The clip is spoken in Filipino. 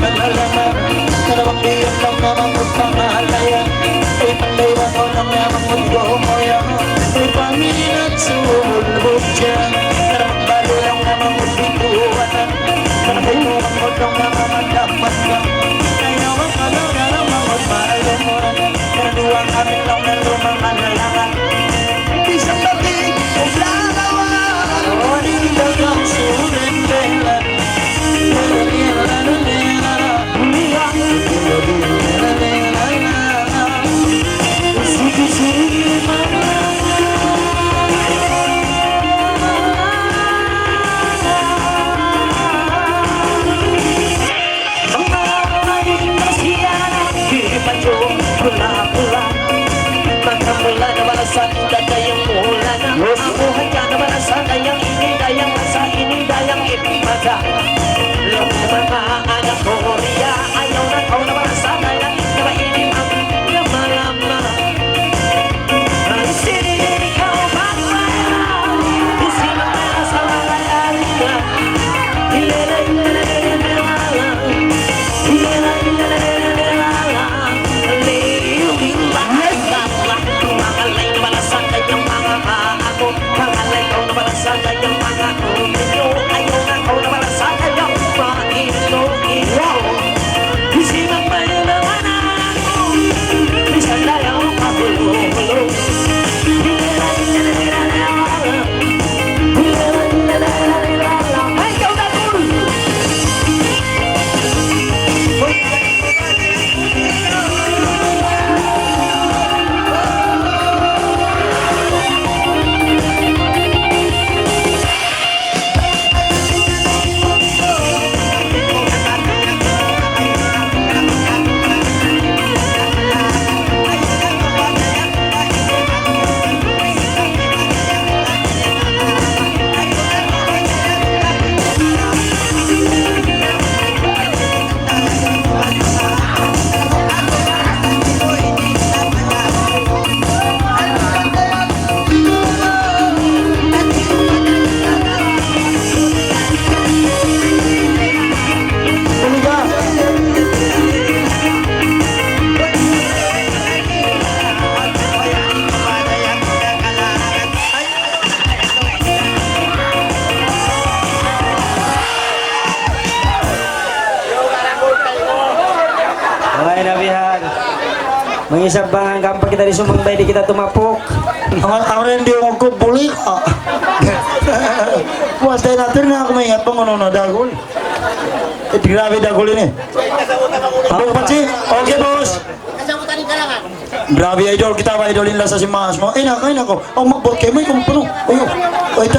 nalalaman. Dalawang diyan lang naman magpangalayan. Ay pandaywang ko lang naman mag-gomoya. Ay pamilat sumulbog dyan. Dalawang balo lang naman magbituwanan. Dalawang tuwang mo lang naman magdapat ka. Kaya wang alaw na naman magpalaman. Kanaduwang amin lang na lumang alalangan. Isang bagay kung lalawan. O dito lang surendelan. Mula na balasan, dadayang mula na Amuhay ka na balasan, dayang ini, dayang masa ini, dayang ipimaga Long mga anak ko, Korea Ayaw na ko na balasan, dayang nabainim ang lama-lama Ang sinigin ikaw, bakla Isinang na sa mga alika Mangisap bang gampang kita disumbang bayi di kita tumapok. Ang hindi mo ko buli ka. Watay natin na ako may ingat pang ano na dagol. Grabe dagol ini. Abang Pachi, okay boss. Grabe idol, kita ba idolin lang sa si Mas mo. Ay nako, ay nako. Ang magbot kayo, may kumpano. Ayo, ay